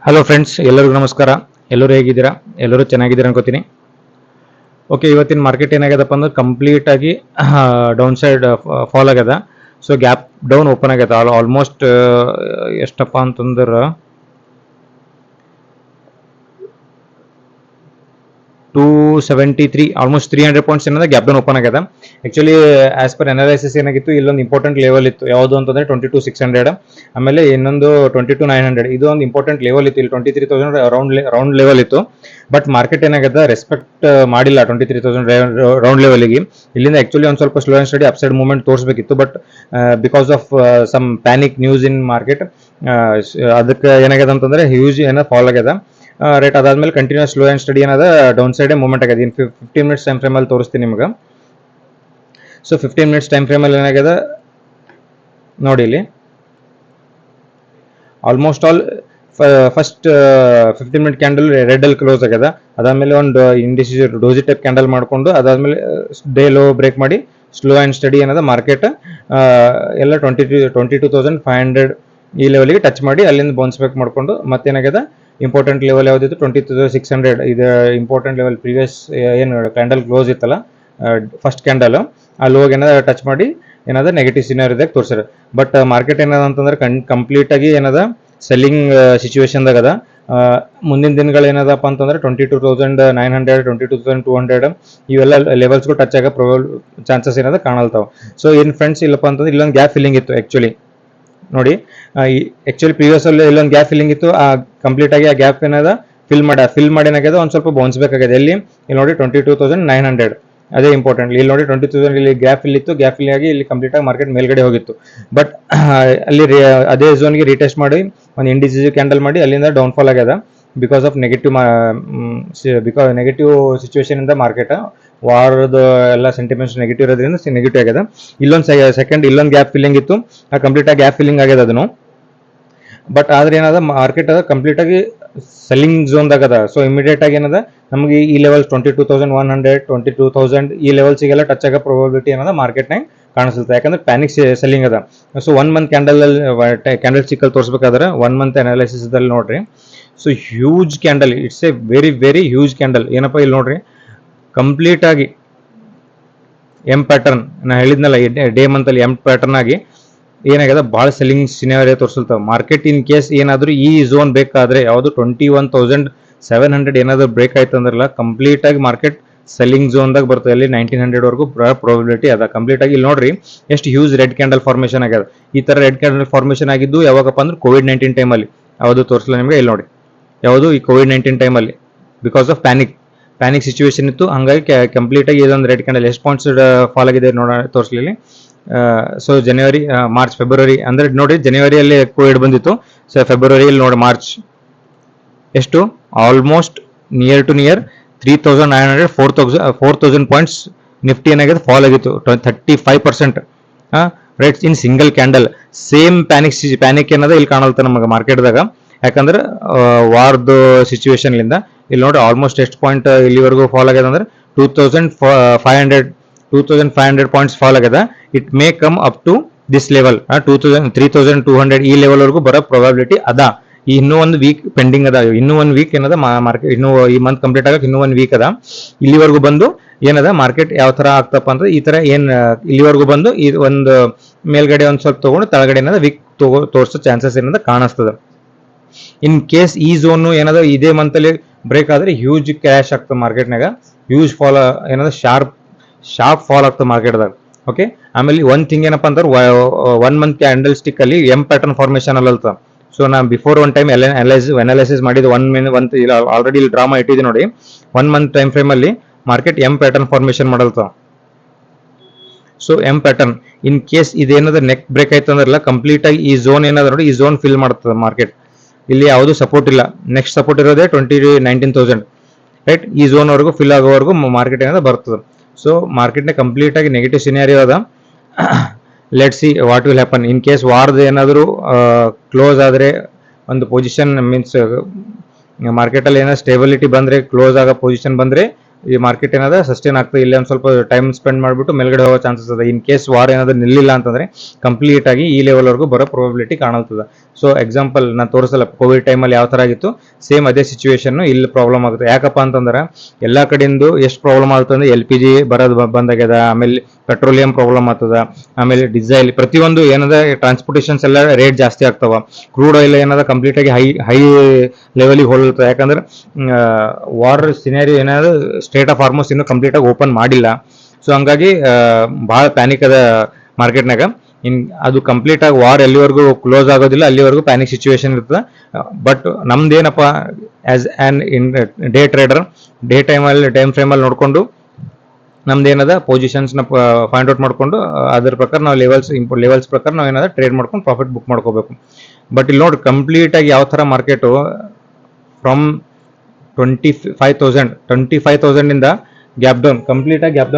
Hello friends, ಎಲ್ಲರಿಗೂ ನಮಸ್ಕಾರ. ಎಲ್ಲರೂ ಹೇಗಿದ್ದೀರಾ? ಎಲ್ಲರೂ ಚೆನ್ನಾಗಿದ್ದೀರಾ ಅನ್ಕೋತೀನಿ. ಓಕೆ, ಇವತ್ತಿನ ಮಾರ್ಕೆಟ್ ಏನಾಗ್ಯದಪ್ಪ ಅಂದ್ರೆ ಕಂಪ್ಲೀಟ್ ಆಗಿ ಡೌನ್ ಸೈಡ್ ಫಾಲ್ ಆಗ್ಯದ. ಸೊ ಗ್ಯಾಪ್ ಡೌನ್ ಓಪನ್ ಆಗ್ಯದ. ಆಲ್ಮೋಸ್ಟ್ ಎಷ್ಟಪ್ಪ ಅಂತಂದ್ರೆ 273, ಆಲ್ಮೋಸ್ಟ್ 300 ಪಾಯಿಂಟ್ಸ್ ಏನದ ಗ್ಯಾಪ್ ಡೌನ್ ಓಪನ್ ಆಗ್ಯದ. ಆಕ್ಚುಲಿ ಆಸ್ ಪರ್ ಅನಾಲಿಸಿಸ್ ಏನಾಗಿತ್ತು, ಇಲ್ಲೊಂದು ಇಂಪಾರ್ಟೆಂಟ್ ಲೆವೆಲ್ ಇತ್ತು. ಯಾವುದು ಅಂತಂದ್ರೆ 22,600. ಆಮೇಲೆ ಇನ್ನೊಂದು 22,900. ಇದು ಒಂದು ಇಂಪಾರ್ಟೆಂಟ್ ಲೆವೆಲ್ ಇತ್ತು. ಇಲ್ಲಿ 23,000 ರೌಂಡ್ ಲೆವೆಲ್ ಇತ್ತು. ಬಟ್ ಮಾರ್ಕೆಟ್ ಏನಾಗಿದೆ, ರೆಸ್ಪೆಕ್ಟ್ ಮಾಡಿಲ್ಲ 23,000 ರೌಂಡ್ ಲೆವೆಲ್ಗೆ. ಇಲ್ಲಿಂದ ಆಕ್ಚುಲಿ ಒಂದು ಸ್ವಲ್ಪ slow and steady upside movement ತೋರಿಸಬೇಕಿತ್ತು. But because of some panic news in market, ಅದಕ್ಕೆ ಏನಾಗ್ಯದ ಅಂತಂದ್ರೆ ಹ್ಯೂಜ್ ಏನೋ ಫಾಲ್ ಆಗ್ಯದ ರೇಟ್. ಅದಾದ್ಮೇಲೆ ಕಂಟಿನ್ಯೂಸ್ ಸ್ಲೋ ಅಂಡ್ ಸ್ಟಡಿ ಏನದ ಡೌನ್ ಸೈಡ್ ಮೂವ್ಮೆಂಟ್ ಆಗಿದೆ. ಇನ್ 15 ಮಿನಿಟ್ಸ್ ಟೈಮ್ ಫ್ರೇಮ್ ಅಲ್ಲಿ ತೋರಿಸ್ತೀನಿ ನಿಮ್ಗೆ. ಸೊ 15 ಮಿನಿಟ್ಸ್ ಟೈಮ್ ಫ್ರೇಮ್ ಅಲ್ಲಿ ಏನಾಗಿದೆ ನೋಡಿ. ಇಲ್ಲಿ almost all first 15 minute candle red ಅಲ್ಲಿ ಕ್ಲೋಸ್ ಆಗ್ಯದ. ಅದಾದ್ಮೇಲೆ ಒಂದು ಇಂಡಿಸಿಸ್ ಡೋಜಿ ಟೈಪ್ ಕ್ಯಾಂಡಲ್ ಮಾಡ್ಕೊಂಡು ಅದಾದ್ಮೇಲೆ ಡೇ ಲೋ ಬ್ರೇಕ್ ಮಾಡಿ ಸ್ಲೋ ಅಂಡ್ ಸ್ಟಡಿ ಏನದ ಮಾರ್ಕೆಟ್ ಎಲ್ಲ 22,500 ಈ ಲೆವೆಲ್ಗೆ ಟಚ್ ಮಾಡಿ ಅಲ್ಲಿಂದ ಬೌನ್ಸ್ ಬ್ಯಾಕ್ ಮಾಡ್ಕೊಂಡು ಮತ್ತೇನಾಗಿದೆ ಇಂಪಾರ್ಟೆಂಟ್ ಲೆವೆಲ್ ಯಾವುದಿತ್ತು 20,600. ಇದು ಇಂಪಾರ್ಟೆಂಟ್ ಲೆವೆಲ್. ಪ್ರೀವಿಯಸ್ ಏನು ಕ್ಯಾಂಡಲ್ ಕ್ಲೋಸ್ ಇತ್ತಲ್ಲ ಫಸ್ಟ್ ಕ್ಯಾಂಡಲ್, ಆ ಲೋಗ್ ಏನದ ಟಚ್ ಮಾಡಿ ಏನದ ನೆಗೆಟಿವ್ ಸಿನಾರಿಯೋದಾಗ ತೋರಿಸ್ಯಾರ. ಬಟ್ ಮಾರ್ಕೆಟ್ ಏನದ ಅಂತಂದ್ರೆ ಕಂಪ್ಲೀಟ್ ಆಗಿ ಏನದ ಸೆಲ್ಲಿಂಗ್ ಸಿಚುವೇಶನ್ದಾಗ ಅದ. ಮುಂದಿನ ದಿನಗಳು ಏನದಪ್ಪ ಅಂತಂದ್ರೆ 22,900, 22,200 ಇವೆಲ್ಲ ಲೆವೆಲ್ಸ್ಗೂ ಟಚ್ ಆಗೋ ಚಾನ್ಸಸ್ ಏನದ ಕಾಣಲ್ತಾವ. ಸೊ ಏನು ಫ್ರೆಂಡ್ಸ್, ಇಲ್ಲಪ್ಪ ಅಂತಂದ್ರೆ ಇಲ್ಲೊಂದು ಗ್ಯಾಪ್ ಫಿಲ್ಲಿಂಗ್ ಇತ್ತು ಆಕ್ಚುಲಿ. ನೋಡಿ, ಆಕ್ಚುಲಿ ಪ್ರೀವಿಯಸ್ ಅಲ್ಲಿ ಇಲ್ಲೊಂದು ಗ್ಯಾಪ್ ಫಿಲ್ಲಿಂಗ್ ಇತ್ತು. ಆ ಕಂಪ್ಲೀಟ್ ಆಗಿ ಆ ಗ್ಯಾಪ್ ಏನದ ಫಿಲ್ ಮಾಡಿ ಏನಾಗಿದೆ ಒಂದು ಸ್ವಲ್ಪ ಬೌನ್ಸ್ ಬೇಕಾಗಿದೆ. ಎಲ್ಲಿ ಇಲ್ಲಿ ನೋಡಿ 22,900, ಅದೇ ಇಂಪಾರ್ಟೆಂಟ್. ಇಲ್ಲಿ ನೋಡಿ 20,000 ಇಲ್ಲಿ ಗ್ಯಾಪ್ ಫಿಲ್ ಇತ್ತು. ಗ್ಯಾಪ್ ಫಿಲ್ ಆಗಿ ಇಲ್ಲಿ ಕಂಪ್ಲೀಟ್ ಆಗಿ ಮಾರ್ಕೆಟ್ ಮೇಲ್ಗಡೆ ಹೋಗಿತ್ತು. ಬಟ್ ಅಲ್ಲಿ ಅದೇ ಝೋನ್ಗೆ ರೀಟೆಸ್ಟ್ ಮಾಡಿ ಒಂದು ಇಂಡಿಸಿಸಿವ್ ಕ್ಯಾಂಡಲ್ ಮಾಡಿ ಅಲ್ಲಿಂದ ಡೌನ್ ಫಾಲ್ ಆಗ್ಯದ. ಬಿಕಾಸ್ ಆಫ್ ನೆಗೆಟಿವ್ ಸಿಚುವೇಶನ್ ಇಂದ ಮಾರ್ಕೆಟ್ ವಾರದ ಎಲ್ಲ ಸೆಂಟಿಮೆಂಟ್ಸ್ ನೆಗೆಟಿವ್ ಇರೋದ್ರಿಂದ ನೆಗೆಟಿವ್ ಆಗ್ಯದ. ಇಲ್ಲೊಂದು ಸೆಕೆಂಡ್ ಇಲ್ಲೊಂದು ಗ್ಯಾಪ್ ಫಿಲ್ಲಿಂಗ್ ಇತ್ತು. ಆ ಕಂಪ್ಲೀಟ್ ಆಗಿ ಗ್ಯಾಪ್ ಫಿಲ್ಲಿಂಗ್ ಆಗ್ಯದ ಅದನ್ನು. ಬಟ್ ಆದ್ರೆ ಏನದ ಮಾರ್ಕೆಟ್ ಅದ ಕಂಪ್ಲೀಟ್ ಆಗಿ ಸೆಲ್ಲಿಂಗ್ ಝೋನ್ದಾಗ ಅದ. ಸೊ ಇಮಿಡಿಯೇಟ್ ಆಗಿ ಏನದ ನಮಗೆ ಈ ಲೆವೆಲ್ 22,100, 22,000 ಈ ಲೆವೆಲ್ಸಿಗೆಲ್ಲ ಟಚ್ ಆಗೋ ಪ್ರೊಬಬಿಲಿಟಿ ಏನದ ಮಾರ್ಕೆಟ್ನಾಗ ಕಾಣಿಸುತ್ತೆ. ಯಾಕಂದ್ರೆ ಪ್ಯಾನಿಕ್ ಸೆಲ್ಲಿಂಗ್ ಅದ. ಸೊ 1 ಮಂತ್ ಕ್ಯಾಂಡಲ್ ಸಿಕ್ಕಲ್ಲಿ ತೋರಿಸ್ಬೇಕಾದ್ರೆ 1 ಮಂತ್ ಅನಾಲಿಸಿಸ್ ದಲ್ಲಿ ನೋಡ್ರಿ. So huge candle, it's a very very huge candle. ಏನಪ್ಪ ಇಲ್ಲಿ ನೋಡ್ರಿ, ಕಂಪ್ಲೀಟ್ ಆಗಿ ಎಂ ಪ್ಯಾಟರ್ನ್, ನಾ ಹೇಳಿದ್ನಲ್ಲ ಡೇ ಮಂತ್ ಅಲ್ಲಿ ಎಂ ಪ್ಯಾಟರ್ನ್ ಆಗಿ ಏನಾಗಿದೆ ಭಾಳ ಸೆಲ್ಲಿಂಗ್ ಸಿನಾರಿಯೋ ತೋರಿಸುತ್ತೆ. ಮಾರ್ಕೆಟ್ ಇನ್ ಕೇಸ್ ಏನಾದರೂ ಈ ಝೋನ್ ಬೇಕಾದ್ರೆ ಯಾವುದು 21,700 ಏನಾದರೂ ಬ್ರೇಕ್ ಆಯ್ತು ಅಂದ್ರಲ್ಲ ಕಂಪ್ಲೀಟ್ ಆಗಿ ಮಾರ್ಕೆಟ್ ಸೆಲ್ಲಿಂಗ್ ಝೋನ್ದಾಗ ಬರ್ತದೆ. ಅಲ್ಲಿ 1900 ವರೆಗೂ ಪ್ರಾಬಿಲಿಟಿ ಅದ. ಕಂಪ್ಲೀಟ್ ಆಗಿ ಇಲ್ಲಿ ನೋಡ್ರಿ ಎಷ್ಟು ಹ್ಯೂಜ್ ರೆಡ್ ಕ್ಯಾಂಡಲ್ ಫಾರ್ಮೇಷನ್ ಆಗ್ಯದ. ಈ ತರ ರೆಡ್ ಕ್ಯಾಂಡಲ್ ಫಾರ್ಮೇಷನ್ ಆಗಿದ್ದು ಯಾವಾಗಪ್ಪ ಅಂದ್ರೆ COVID-19 ಟೈಮಲ್ಲಿ. ಯಾವುದು ತೋರಿಸಲ್ಲ ನಿಮಗೆ, ಇಲ್ಲಿ ನೋಡಿ ಯಾವುದು ಈ COVID-19 ಟೈಮಲ್ಲಿ ಬಿಕಾಸ್ ಆಫ್ ಪ್ಯಾನಿಕ್ ಸಿಚುವೇಶನ್ ಇತ್ತು. ಹಂಗಾಗಿ ಕಂಪ್ಲೀಟ್ ಆಗಿ ಇದೊಂದು ರೆಡ್ ಕ್ಯಾಂಡಲ್ ಎಷ್ಟು ಪಾಯಿಂಟ್ಸ್ ಫಾಲ್ ಆಗಿದೆ ತೋರಿಸಲಿ. ಸೊ ಜನವರಿ, ಮಾರ್ಚ್, ಫೆಬ್ರವರಿ ಅಂದ್ರೆ ನೋಡಿ ಜನವರಿಯಲ್ಲಿ ಕೋವಿಡ್ ಬಂದಿತ್ತು. ಸೊ ಫೆಬ್ರವರಿಯಲ್ಲಿ ನೋಡಿ ಮಾರ್ಚ್ ಎಷ್ಟು ಆಲ್ಮೋಸ್ಟ್ ನಿಯರ್ 3,900, 4,000 ಪಾಯಿಂಟ್ಸ್ ನಿಫ್ಟಿ ಏನಾಗಿದೆ ಫಾಲ್ ಆಗಿತ್ತು. 35% right in single candle. Same panic ಏನದ ಇಲ್ಲಿ ಕಾಣಲ್ತ ನಮಗೆ ಮಾರ್ಕೆಟ್ದಾಗ. ಯಾಕಂದ್ರೆ ವಾರ್ದು ಸಿಚುವೇಶನ್ಲಿಂದ ಇಲ್ಲಿ ನೋಡಿ ಆಲ್ಮೋಸ್ಟ್ ಎಷ್ಟು ಪಾಯಿಂಟ್ ಇಲ್ಲಿವರೆಗೂ ಫಾಲ್ ಆಗ್ಯದ ಅಂದ್ರೆ 2,500 ಪಾಯಿಂಟ್ಸ್ ಫಾಲ್ ಆಗ್ಯದ. It may come up to this level 3,200 ಈ ಲೆವೆಲ್ ವರೆಗೂ ಬರೋ ಪ್ರೊಬಬಿಲಿಟಿ ಅದ. ಇನ್ನೂ ಒಂದು ವೀಕ್ ಪೆಂಡಿಂಗ್ ಅದ. ಇನ್ನೂ ಒಂದು ವೀಕ್ ಏನದ ಮಾರ್ಕೆಟ್ ಇನ್ನೂ ಈ ಮಂತ್ ಕಂಪ್ಲೀಟ್ ಆಗಕ್ಕೆ ಇನ್ನೂ ಒಂದು ವೀಕ್ ಅದ. ಇಲ್ಲಿವರೆಗೂ ಬಂದು ಏನದ ಮಾರ್ಕೆಟ್ ಯಾವ ತರ ಆಗ್ತಪ್ಪ ಅಂದ್ರೆ ಈ ತರ ಇಲ್ಲಿವರೆಗೂ ಬಂದು ಈ ಒಂದು ಮೇಲ್ಗಡೆ ಒಂದು ಸ್ವಲ್ಪ ತಗೊಂಡು ತಳಗಡೆ ಏನದ ವೀಕ್ ತೋರಿಸೋ ಚಾನ್ಸಸ್ ಏನದ ಕಾಣಿಸ್ತದ. ಇನ್ ಕೇಸ್ ಈ ಝೋನ್ ಏನದ ಇದೇ ಮಂತ್ ಅಲ್ಲಿ ಬ್ರೇಕ್ ಆದ್ರೆ ಹ್ಯೂಜ್ ಕ್ರ್ಯಾಶ್ ಆಗ್ತದೆ ಮಾರ್ಕೆಟ್ನಾಗ. ಹ್ಯೂಜ್ ಫಾಲ್ ಏನದ ಶಾರ್ಪ್ ಫಾಲ್ ಆಗ್ತದೆ ಮಾರ್ಕೆಟ್ದಾಗ. ಓಕೆ, ಆಮೇಲೆ ಒಂದ್ ಥಿಂಗ್ ಏನಪ್ಪಾ ಅಂದ್ರೆ 1 ಮಂತ್ ಕ್ಯಾಂಡಲ್ ಸ್ಟಿಕ್ ಅಲ್ಲಿ ಎಂ ಪ್ಯಾಟರ್ನ್ ಫಾರ್ಮೇಶನ್ ಅಲ್ಲಲ್ತ. ಸೊ ನಾ ಬಿಫೋರ್ ಒನ್ ಟೈಮ್ ಅನಾಲಿಸಿಸ್ ಮಾಡಿದ್ದು 1 ಮಂತ್ ಆಲ್ರೆಡಿ ಇಲ್ಲಿ ಡ್ರಾಮಾ ಇಟ್ಟಿದೆ ನೋಡಿ. 1 ಮಂತ್ ಟೈಮ್ ಫ್ರೇಮ್ ಅಲ್ಲಿ ಮಾರ್ಕೆಟ್ ಎಂ ಪ್ಯಾಟರ್ನ್ ಫಾರ್ಮೇಶನ್ ಮಾಡಲ್ತ. So M pattern in case ಇದೇನಾದ್ರೆ ನೆಕ್ ಬ್ರೇಕ್ ಆಯ್ತು ಅಂದ್ರಲ್ಲ ಕಂಪ್ಲೀಟ್ ಆಗಿ ಈ ಝೋನ್ ಏನಾದ್ರು ನೋಡಿ ಈ ಝೋನ್ ಫಿಲ್ ಮಾಡ್ತದೆ ಮಾರ್ಕೆಟ್. ಇಲ್ಲಿ ಯಾವುದು ಸಪೋರ್ಟ್ ಇಲ್ಲ. ನೆಕ್ಸ್ಟ್ ಸಪೋರ್ಟ್ ಇರೋದೇ 19,000 ರೈಟ್. ಈ ಝೋನ್ ವರೆಗೂ ಫಿಲ್ ಆಗೋವರೆಗೂ ಮಾರ್ಕೆಟ್ ಏನದ ಬರ್ತದೆ. ಸೊ ಮಾರ್ಕೆಟ್ನ ಕಂಪ್ಲೀಟ್ ಆಗಿ ನೆಗೆಟಿವ್ ಸಿನಾರಿಯೋ ಅದ. Let see what will happen in case ವಾರ್ದು ಏನಾದರೂ ಕ್ಲೋಸ್ ಆದರೆ ಒಂದು ಪೊಸಿಷನ್ ಮೀನ್ಸ್ ಮಾರ್ಕೆಟಲ್ಲಿ ಏನಾದ್ರು ಸ್ಟೇಬಿಲಿಟಿ ಬಂದರೆ ಕ್ಲೋಸ್ ಆಗೋ ಪೊಸಿಷನ್ ಬಂದರೆ ಈ ಮಾರ್ಕೆಟ್ ಏನದ ಸಸ್ಟೈನ್ ಆಗ್ತದೆ. ಇಲ್ಲಿ ಒಂದು ಸ್ವಲ್ಪ ಟೈಮ್ ಸ್ಪೆಂಡ್ ಮಾಡಿಬಿಟ್ಟು ಮೇಲ್ಗಡೆ ಹೋಗೋ ಚಾನ್ಸಸ್ ಅದ. ಇನ್ ಕೇಸ್ ವಾರ್ ಏನಾದ್ರು ನಿಲ್ಲಿಲ್ಲ ಅಂತಂದ್ರೆ ಕಂಪ್ಲೀಟ್ ಆಗಿ ಈ ಲೆವೆಲ್ ವರೆಗೂ ಬರೋ ಪ್ರೊಬಬಿಲಿಟಿ ಕಾಣಲ್ತದ. ಸೊ ಎಕ್ಸಾಂಪಲ್ ನಾನು ತೋರಿಸಲ್ಲ, ಕೋವಿಡ್ ಟೈಮಲ್ಲಿ ಯಾವ ತರ ಆಗಿತ್ತು ಸೇಮ್ ಅದೇ ಸಿಚುವೇಶನ್ ಇಲ್ಲಿ ಪ್ರಾಬ್ಲಮ್ ಆಗುತ್ತೆ. ಯಾಕಪ್ಪ ಅಂತಂದ್ರೆ ಎಲ್ಲಾ ಕಡೆಯಿಂದ ಎಷ್ಟು ಪ್ರಾಬ್ಲಮ್ ಆಗುತ್ತೆ ಅಂದ್ರೆ LPG ಬರೋದು ಬಂದಾಗ್ಯದ, ಆಮೇಲೆ ಪೆಟ್ರೋಲಿಯಂ ಪ್ರಾಬ್ಲಮ್ ಆಗ್ತದ, ಆಮೇಲೆ ಡೀಸೆಲ್ ಪ್ರತಿಯೊಂದು ಏನದ ಟ್ರಾನ್ಸ್ಪೋರ್ಟೇಷನ್ಸ್ ಎಲ್ಲ ರೇಟ್ ಜಾಸ್ತಿ ಆಗ್ತಾವ. ಕ್ರೂಡ್ ಆಯಿಲ್ ಏನದ ಕಂಪ್ಲೀಟ್ ಆಗಿ ಹೈ ಲೆವೆಲಿಗೆ ಹೋಗ್ತದೆ. ಯಾಕಂದ್ರೆ ವಾರ್ ಸಿನಾರಿ ಏನಾದ್ರು ಸ್ಟೇಟ್ ಆಫ್ ಹಾರ್ಮೋಸ್ ಇನ್ನೂ ಕಂಪ್ಲೀಟ್ ಆಗಿ ಓಪನ್ ಮಾಡಿಲ್ಲ. ಸೊ ಹಂಗಾಗಿ ಬಹಳ ಪ್ಯಾನಿಕ್ ಅದ ಮಾರ್ಕೆಟ್ನಾಗ. ಅದು ಕಂಪ್ಲೀಟ್ ಆಗಿ ವಾರ್ ಎಲ್ಲಿವರೆಗೂ ಕ್ಲೋಸ್ ಆಗೋದಿಲ್ಲ ಅಲ್ಲಿವರೆಗೂ ಪ್ಯಾನಿಕ್ ಸಿಚುವೇಶನ್ ಇರ್ತದೆ. ಬಟ್ ನಮ್ದೇನಪ್ಪ as an intraday trader, day time ಫ್ರೇಮಲ್ಲಿ ನೋಡಿಕೊಂಡು ನಮ್ದೇನದ ಪೊಸಿಷನ್ಸ್ನ ಫೈಂಡ್ ಔಟ್ ಮಾಡ್ಕೊಂಡು ಅದ್ರ ಪ್ರಕಾರ ನಾವು ಲೆವೆಲ್ಸ್ ಪ್ರಕಾರ ನಾವು ಏನದ ಟ್ರೇಡ್ ಮಾಡ್ಕೊಂಡು ಪ್ರಾಫಿಟ್ ಬುಕ್ ಮಾಡ್ಕೋಬೇಕು. ಬಟ್ ಇಲ್ಲಿ ನೋಡಿ ಕಂಪ್ಲೀಟ್ ಆಗಿ ಯಾವ ಥರ ಮಾರ್ಕೆಟು ಫ್ರಮ್ 25,000 ಇಂದ ಗ್ಯಾಪ್ ಡೌನ್, ಕಂಪ್ಲೀಟ್ ಆಗಿ ಗ್ಯಾಪ್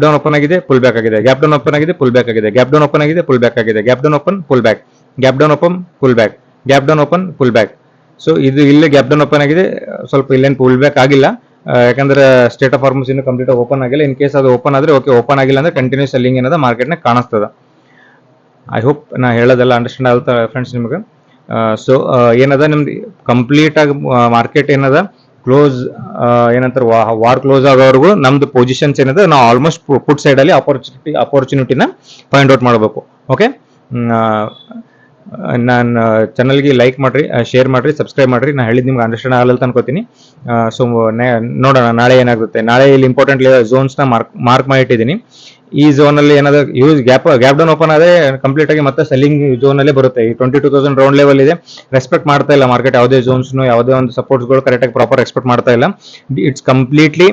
ಡೌನ್ ಓಪನ್ ಆಗಿದೆ, ಫುಲ್ ಬ್ಯಾಕ್ ಆಗಿದೆ, ಗ್ಯಾಪ್ ಡೌನ್ ಓಪನ್ ಆಗಿದೆ, ಫುಲ್ ಬ್ಯಾಕ್ ಆಗಿದೆ, ಗ್ಯಾಪ್ ಡೌನ್ ಓಪನ್ ಆಗಿದೆ, ಫುಲ್ ಬ್ಯಾಕ್ ಆಗಿದೆ, gap down open full back, gap down open full back, gap down open full back. So ಇದು ಇಲ್ಲೇ gap down open ಆಗಿದೆ, ಸ್ವಲ್ಪ ಇಲ್ಲೇನು ಫುಲ್ ಬ್ಯಾಕ್ ಆಗಿಲ್ಲ. ಯಾಕಂದ್ರೆ ಸ್ಟೇಟ್ ಆಫ್ ಹಾರ್ಮೋಸ್ ಇನ್ನೂ ಕಂಪ್ಲೀಟ್ ಆಗಿ ಓಪನ್ ಆಗಿಲ್ಲ. ಇನ್ ಕೇಸ್ ಅದು ಓಪನ್ ಆದ್ರೆ ಓಕೆ, ಓಪನ್ ಆಗಿಲ್ಲ ಅಂದ್ರೆ ಕಂಟಿನ್ಯೂಸ್ ಸೆಲ್ಲಿಂಗ್ ಏನದ ಮಾರ್ಕೆಟ್ನಾಗ ಕಾಣಿಸ್ತದ. ಐ ಹೋಪ್ ನಾ ಹೇಳೋದೆಲ್ಲ ಅಂಡರ್ಸ್ಟ್ಯಾಂಡ್ ಆಗುತ್ತೆ ಫ್ರೆಂಡ್ಸ್ ನಿಮಗೆ. ಸೊ ಏನದ ನಿಮ್ದು ಕಂಪ್ಲೀಟ್ ಆಗಿ ಮಾರ್ಕೆಟ್ ಏನದ ಕ್ಲೋಸ್ ಏನಂತಾರೆ ವಾರ್ ಕ್ಲೋಸ್ ಆಗೋವರೆಗೂ ನಮ್ದು ಪೊಸಿಷನ್ಸ್ ಏನದ ನಾವು ಆಲ್ಮೋಸ್ಟ್ ಪುಟ್ ಸೈಡ್ ಅಲ್ಲಿ ಅಪರ್ಚುನಿಟಿನ ಫೈಂಡ್ ಔಟ್ ಮಾಡಬೇಕು. ಓಕೆ, ನಾನು ಚಾನಲ್ಗೆ ಲೈಕ್ ಮಾಡ್ರಿ, ಶೇರ್ ಮಾಡ್ರಿ, ಸಬ್ಸ್ಕ್ರೈಬ್ ಮಾಡ್ರಿ. ನಾನು ಹೇಳಿದ್ ನಿಮ್ಗೆ ಅಂಡರ್ಸ್ಟ್ಯಾಂಡ್ ಆಗಲ್ಲ ಅನ್ಕೋತೀನಿ. ಸೊ ನೋಡೋಣ ನಾಳೆ ಏನಾಗುತ್ತೆ. ನಾಳೆ ಇಲ್ಲಿ ಇಂಪಾರ್ಟೆಂಟ್ ಝೋನ್ಸ್ನ ಮಾರ್ಕ್ ಮಾಡಿಟ್ಟಿದ್ದೀನಿ. ಈ ಝೋನ್ ಅಲ್ಲಿ ಏನಾದ್ರು ಗ್ಯಾಪ್ ಡೌನ್ ಓಪನ್ ಆದ್ರೆ ಕಂಪ್ಲೀಟ್ ಆಗಿ ಮತ್ತೆ ಸೆಲ್ಲಿಂಗ್ ಝೋನ್ ಅಲ್ಲೇ ಬರುತ್ತೆ. ಈ 22,000 ರೌಂಡ್ ಲೆವೆಲ್ ಇದೆ, ರೆಸ್ಪೆಕ್ಟ್ ಮಾಡ್ತಾ ಇಲ್ಲ ಮಾರ್ಕೆಟ್. ಯಾವುದೇ ಝೋನ್ಸ್ನು ಯಾವುದೇ ಒಂದು ಸಪೋರ್ಟ್ಸ್ಗಳು ಕರೆಕ್ಟಾಗಿ ಪ್ರಾಪರ್ ಎಕ್ಸ್ಪೆಕ್ಟ್ ಮಾಡ್ತಾ ಇಲ್ಲ. ಇಟ್ಸ್ ಕಂಪ್ಲೀಟ್ಲಿ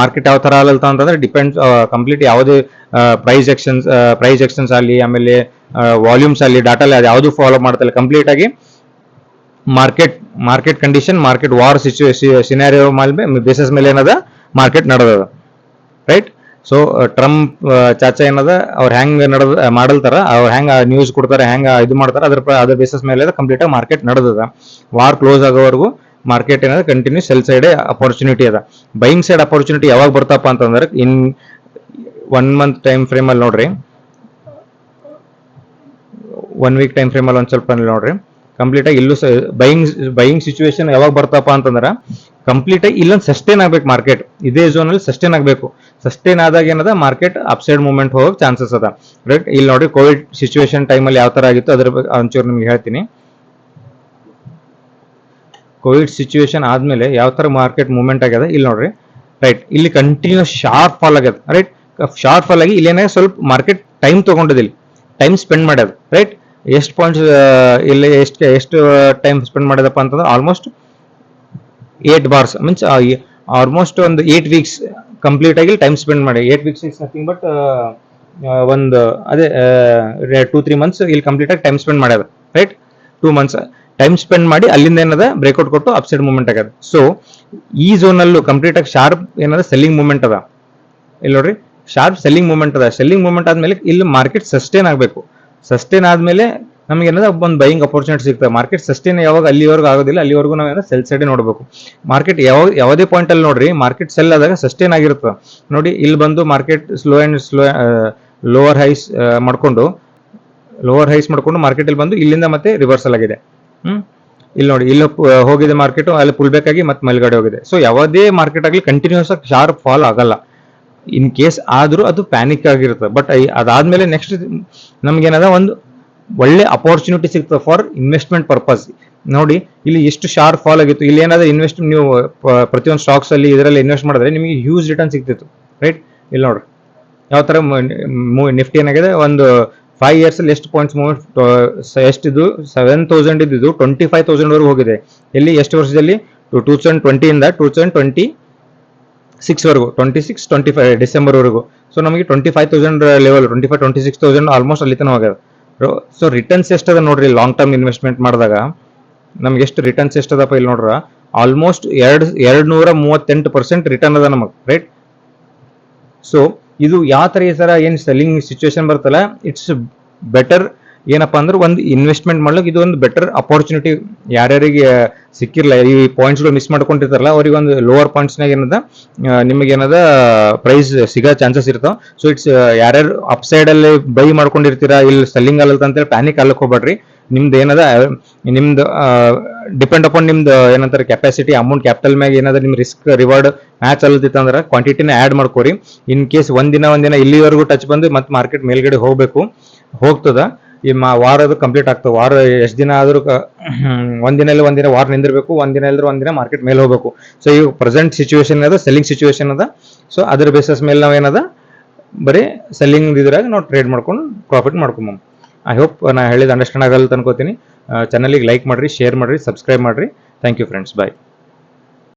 ಮಾರ್ಕೆಟ್ ಯಾವ ತರ ಅಲ್ಲಲ್ತ ಅಂತಂದ್ರೆ ಡಿಪೆಂಡ್ಸ್ ಕಂಪ್ಲೀಟ್ ಯಾವುದೇ ಪ್ರೈಸ್ ಎಕ್ಷನ್ಸ್ ಆಗಲಿ, ಆಮೇಲೆ ವಾಲ್ಯೂಮ್ಸ್ ಆಗಲಿ, ಡಾಟಾ ಅಲ್ಲಿ ಅದು ಯಾವುದು ಫಾಲೋ ಮಾಡ್ತಾ ಇಲ್ಲ. ಕಂಪ್ಲೀಟ್ ಆಗಿ market condition, market war scenario basis ಮೇಲೆ ಏನದ market ನಡೆದದ, right. So Trump Chacha ಏನದ ಅವ್ರು ಹೆಂಗ್ ಮಾಡಲ್ತಾರ, ಅವ್ರು ಹೆಂಗ್ ನ್ಯೂಸ್ ಕೊಡ್ತಾರೆ, ಹೆಂಗ್ ಇದು ಮಾಡ್ತಾರೆ, ಅದ್ರ ಬೇಸಿಸ್ ಮೇಲೆ ಕಂಪ್ಲೀಟ್ ಆಗಿ ಮಾರ್ಕೆಟ್ ನಡೆದದ. ವಾರ್ ಕ್ಲೋಸ್ ಆಗೋವರೆಗೂ ಮಾರ್ಕೆಟ್ ಏನದ ಕಂಟಿನ್ಯೂ ಸೆಲ್ ಸೈಡ್ ಅಪರ್ಚುನಿಟಿ ಅದ. ಬೈಯಿಂಗ್ ಸೈಡ್ ಅಪರ್ಚುನಿಟಿ ಯಾವಾಗ ಬರ್ತಪ್ಪ ಅಂತಂದ್ರೆ ಇನ್ 1 ಮಂತ್ ಟೈಮ್ ಫ್ರೇಮ್ ಅಲ್ಲಿ ನೋಡ್ರಿ, 1 ವೀಕ್ ಟೈಮ್ ಫ್ರೇಮ್ ಅಲ್ಲಿ ಒಂದ್ ಸ್ವಲ್ಪ ನೋಡ್ರಿ. ಕಂಪ್ಲೀಟ್ ಆಗಿ ಇಲ್ಲೂ ಬೈಯಿಂಗ್ ಸಿಚುವೇಶನ್ ಯಾವಾಗ ಬರ್ತಪ್ಪ ಅಂತಂದ್ರೆ ಕಂಪ್ಲೀಟ್ ಆಗಿ ಇಲ್ಲೊಂದು ಸಸ್ಟೈನ್ ಆಗ್ಬೇಕು ಮಾರ್ಕೆಟ್, ಇದೇ ಝೋನ್ ಅಲ್ಲಿ ಸಸ್ಟೈನ್ ಆಗಬೇಕು. ಸಸ್ಟೈನ್ ಆದಾಗ ಏನದ ಮಾರ್ಕೆಟ್ ಅಪ್ಸೈಡ್ ಮೂವ್ಮೆಂಟ್ ಹೋಗೋ ಚಾನ್ಸಸ್ ಅದ, ರೈಟ್. ಇಲ್ಲಿ ನೋಡಿ ಕೋವಿಡ್ ಸಿಚುವೇಶನ್ ಟೈಮ್ ಅಲ್ಲಿ ಯಾವ ತರ ಆಗಿತ್ತು ಅದ್ರ ಬಗ್ಗೆ ಒಂಚೂರು ನಿಮ್ಗೆ ಹೇಳ್ತೀನಿ. ಕೋವಿಡ್ ಸಿಚುವೇಶನ್ ಆದ್ಮೇಲೆ ಯಾವ ತರ ಮಾರ್ಕೆಟ್ ಮೂವ್ಮೆಂಟ್ ಆಗ್ಯದ ಇಲ್ಲಿ ನೋಡ್ರಿ, ರೈಟ್. ಇಲ್ಲಿ ಕಂಟಿನ್ಯೂಸ್ ಶಾರ್ಪ್ ಫಾಲ್ ಆಗ್ಯದ, ರೈಟ್. ಶಾರ್ಪ್ ಫಾಲ್ ಆಗಿ ಇಲ್ಲೇನ ಸ್ವಲ್ಪ ಮಾರ್ಕೆಟ್ ಟೈಮ್ ತಗೊಂಡಿದ್ದಿಲ್ಲ, ಟೈಮ್ ಸ್ಪೆಂಡ್ ಮಾಡ್ಯದ, ರೈಟ್. ಎಷ್ಟು ಪಾಯಿಂಟ್ಸ್ ಇಲ್ಲಿ ಎಷ್ಟು ಟೈಮ್ ಸ್ಪೆಂಡ್ ಮಾಡಿದಪ್ಪ ಅಂತಂದ್ರೆ ಆಲ್ಮೋಸ್ಟ್ 8 bars ಮೀನ್ಸ್ ಆಲ್ಮೋಸ್ಟ್ ಒಂದು 8 weeks ಕಂಪ್ಲೀಟ್ ಆಗಿ ಟೈಮ್ ಸ್ಪೆಂಡ್ ಮಾಡಿ. 8 weeks ಇಸ್ ನಥಿಂಗ್ ಬಟ್ ಒಂದು ಅದೇ 2-3 months ಇಲ್ಲಿ ಕಂಪ್ಲೀಟ್ ಆಗಿ ಟೈಮ್ ಸ್ಪೆಂಡ್ ಮಾಡ್ಯದ, ರೈಟ್. 2 months ಟೈಮ್ ಸ್ಪೆಂಡ್ ಮಾಡಿ ಅಲ್ಲಿಂದ ಏನದ ಬ್ರೇಕ್ಔಟ್ ಕೊಟ್ಟು ಅಪ್ಸೈಡ್ ಮೂವ್ಮೆಂಟ್ ಆಗ್ಯದ. ಸೊ ಈ ಝೋನ್ ಅಲ್ಲೂ ಕಂಪ್ಲೀಟ್ ಆಗಿ ಶಾರ್ಪ್ ಏನದ ಸೆಲ್ಲಿಂಗ್ ಮೂವ್ಮೆಂಟ್ ಅದ. ಇಲ್ಲಿ ನೋಡ್ರಿ, ಶಾರ್ಪ್ ಸೆಲ್ಲಿಂಗ್ ಮೂವ್ಮೆಂಟ್ ಅದ. ಸೆಲ್ಲಿಂಗ್ ಮೂವ್ಮೆಂಟ್ ಆದ್ಮೇಲೆ ಇಲ್ಲಿ ಮಾರ್ಕೆಟ್ ಸಸ್ಟೈನ್ ಆಗಬೇಕು. ಸಸ್ಟೈನ್ ಆದ್ಮೇಲೆ ನಮಗೆ ಏನದ ಒಂದು ಬೈಯಿಂಗ್ ಅಪರ್ಚುನಿಟಿ ಸಿಗ್ತದೆ. ಮಾರ್ಕೆಟ್ ಸಸ್ಟೈನ್ ಯಾವಾಗ ಅಲ್ಲಿವರೆಗೂ ಆಗೋದಿಲ್ಲ ಅಲ್ಲಿವರೆಗೂ ನಾವು ಸೆಲ್ ಸೈಡ್ ನೋಡಬೇಕು. ಮಾರ್ಕೆಟ್ ಯಾವುದೇ ಪಾಯಿಂಟ್ ಅಲ್ಲಿ ನೋಡ್ರಿ, ಮಾರ್ಕೆಟ್ ಸೆಲ್ ಆದಾಗ ಸಸ್ಟೈನ್ ಆಗಿರ್ತದೆ. ನೋಡಿ ಇಲ್ಲಿ ಬಂದು ಮಾರ್ಕೆಟ್ ಲೋವರ್ ಹೈಸ್ ಮಾಡ್ಕೊಂಡು ಮಾರ್ಕೆಟ್ ಇಲ್ಲಿ ಬಂದು ಇಲ್ಲಿಂದ ಮತ್ತೆ ರಿವರ್ಸಲ್ ಆಗಿದೆ. ಇಲ್ಲಿ ನೋಡಿ, ಇಲ್ಲಿ ಹೋಗಿದೆ ಮಾರ್ಕೆಟ್, ಅಲ್ಲಿ ಪುಲ್ ಬ್ಯಾಕ್ ಆಗಿ ಮತ್ತೆ ಮೇಲ್ಗಡೆ ಹೋಗಿದೆ. ಸೊ ಯಾವುದೇ ಮಾರ್ಕೆಟ್ ಆಗಲಿ ಕಂಟಿನ್ಯೂಸ್ ಆಗಿ ಶಾರ್ಪ್ ಫಾಲ್ ಆಗಲ್ಲ. ಇನ್ ಕೇಸ್ ಆದ್ರೂ ಅದು ಪ್ಯಾನಿಕ್ ಆಗಿರುತ್ತೆ. ಬಟ್ ಅದಾದ್ಮೇಲೆ ನೆಕ್ಸ್ಟ್ ನಮ್ಗೇನದ ಒಂದು ಒಳ್ಳೆ ಅಪರ್ಚುನಿಟಿ ಸಿಗ್ತದೆ ಫಾರ್ ಇನ್ವೆಸ್ಟ್ಮೆಂಟ್ ಪರ್ಪಸ್. ನೋಡಿ ಇಲ್ಲಿ ಎಷ್ಟು ಶಾರ್ಪ್ ಫಾಲ್ ಆಗಿತ್ತು. ಇಲ್ಲಿ ಏನಾದ್ರು ನೀವು ಪ್ರತಿಯೊಂದು ಸ್ಟಾಕ್ಸ್ ಅಲ್ಲಿ ಇದರಲ್ಲಿ ಇನ್ವೆಸ್ಟ್ ಮಾಡಿದ್ರೆ ನಿಮಗೆ ಹ್ಯೂಜ್ ರಿಟರ್ನ್ ಸಿಗ್ತಿತ್ತು, ರೈಟ್. ಇಲ್ಲಿ ನೋಡ್ರಿ ಯಾವ ತರ ನಿಫ್ಟಿ ಏನಾಗಿದೆ, ಒಂದು 5 years ಅಲ್ಲಿ ಎಷ್ಟು ಪಾಯಿಂಟ್ಸ್ ಮೂವ್ಮೆಂಟ್, ಎಷ್ಟಿದ್ದು 7,000 ಇದ್ದು 25,000 ವರೆಗೂ ಹೋಗಿದೆ. ಎಲ್ಲಿ ಎಷ್ಟು ವರ್ಷದಲ್ಲಿ 2020 ಇಂದ 2026 ವರೆಗೂ, 26-25 ಡಿಸೆಂಬರ್ ವರೆಗೂ. ಸೊ ನಮಗೆ 25,000 ಲೆವೆಲ್, 25-26,000 ಆಲ್ಮೋಸ್ಟ್ ಅಲ್ಲಿ ತನಕ ಹೋಗ್ಯದ. ಸೊ ರಿಟರ್ನ್ಸ್ ಎಷ್ಟದ ನೋಡ್ರಿ, ಲಾಂಗ್ ಟರ್ಮ್ ಇನ್ವೆಸ್ಟ್ಮೆಂಟ್ ಮಾಡಿದಾಗ ನಮ್ಗೆ ಎಷ್ಟು ರಿಟರ್ನ್ಸ್ ಎಷ್ಟದಪ್ಪ ಇಲ್ಲಿ ನೋಡ್ರ, ಆಲ್ಮೋಸ್ಟ್ 238% ರಿಟರ್ನ್ ಅದ ನಮಗೆ, ರೈಟ್. ಸೊ ಇದು ಯಾವ ತರ ಈ ತರ ಏನ್ ಸೆಲ್ಲಿಂಗ್ ಸಿಚುವೇಶನ್ ಬರ್ತಲ್ಲ, ಇಟ್ಸ್ ಬೆಟರ್ ಏನಪ್ಪಾ ಅಂದ್ರೆ ಒಂದು ಇನ್ವೆಸ್ಟ್ಮೆಂಟ್ ಮಾಡ್ಲಿಕ್ಕೆ ಇದು ಒಂದು ಬೆಟರ್ ಅಪರ್ಚುನಿಟಿ. ಯಾರ್ಯಾರಿಗೆ ಸಿಕ್ಕಿರಲ್ಲ, ಈ ಪಾಯಿಂಟ್ಸ್ಗಳು ಮಿಸ್ ಮಾಡ್ಕೊಂಡಿರ್ತಾರಲ್ಲ, ಅವ್ರಿಗೆ ಒಂದು ಲೋವರ್ ಪಾಯಿಂಟ್ಸ್ನಾಗ ಏನದ ನಿಮಗೆ ಏನದ ಪ್ರೈಸ್ ಸಿಗೋ ಚಾನ್ಸಸ್ ಇರ್ತಾವ. ಸೊ ಇಟ್ಸ್ ಯಾರ್ಯಾರು ಅಪ್ ಸೈಡ್ ಅಲ್ಲಿ ಬೈ ಮಾಡ್ಕೊಂಡಿರ್ತೀರಾ, ಇಲ್ಲಿ ಸೆಲ್ಲಿಂಗ್ ಅಲ್ಲತ್ತ ಅಂತೇಳಿ ಪ್ಯಾನಿಕ್ ಆಗ್ಲಕ್ ಹೋಗ್ಬೇಡ್ರಿ. ನಿಮ್ದು ಏನದ ನಿಮ್ದು ಡಿಪೆಂಡ್ ಅಪಾನ್ ನಿಮ್ದು ಏನಂತಾರೆ ಕೆಪಾಸಿಟಿ, ಅಮೌಂಟ್, ಕ್ಯಾಪಿಟಲ್ ಮ್ಯಾಗ ಏನದ ನಿಮ್ ರಿಸ್ಕ್ ರಿವಾರ್ಡ್ ಮ್ಯಾಚ್ ಅಲ್ಲದಿತ್ತ ಅಂದ್ರೆ ಕ್ವಾಂಟಿಟಿನ ಆ್ಯಡ್ ಮಾಡ್ಕೋರಿ. ಇನ್ ಕೇಸ್ ಒಂದಿನ ಇಲ್ಲಿವರೆಗೂ ಟಚ್ ಬಂದು ಮತ್ತೆ ಮಾರ್ಕೆಟ್ ಮೇಲ್ಗಡೆ ಹೋಗ್ತದ. ಈ ವಾರ ಕಂಪ್ಲೀಟ್ ಆಗ್ತದೆ. ವಾರ ಎಷ್ಟು ದಿನ ಆದ್ರೂ ಒಂದಿನ ವಾರ ನಿಂದಿರ್ಬೇಕು, ಒಂದಿನ ಮಾರ್ಕೆಟ್ ಮೇಲೆ ಹೋಗ್ಬೇಕು. ಸೊ ಈಗ ಪ್ರೆಸೆಂಟ್ ಸಿಚುವೇಶನ್ ಅದ, ಸೆಲ್ಲಿಂಗ್ ಸಿಚುವೇಶನ್ ಅದ. ಸೊ ಅದ್ರ ಬೇಸಿಸ್ ಮೇಲೆ ನಾವ್ ಏನದ ಬರೀ ಸೆಲ್ಲಿಂಗ್ ಇದ್ರಾಗ ನಾವು ಟ್ರೇಡ್ ಮಾಡ್ಕೊಂಡು ಪ್ರಾಫಿಟ್ ಮಾಡ್ಕೊಂಬ. ಐ ಹೋಪ್ ನಾ ಹೇಳಿದ ಅಂಡರ್ಸ್ಟ್ಯಾಂಡ್ ಆಗಲ್ಲ ಅನ್ಕೋತೀನಿ. ಚಾನಲಿಗೆ ಲೈಕ್ ಮಾಡ್ರಿ, ಶೇರ್ ಮಾಡ್ರಿ, ಸಬ್ಸ್ಕ್ರೈಬ್ ಮಾಡ್ರಿ. Thank you friends, bye.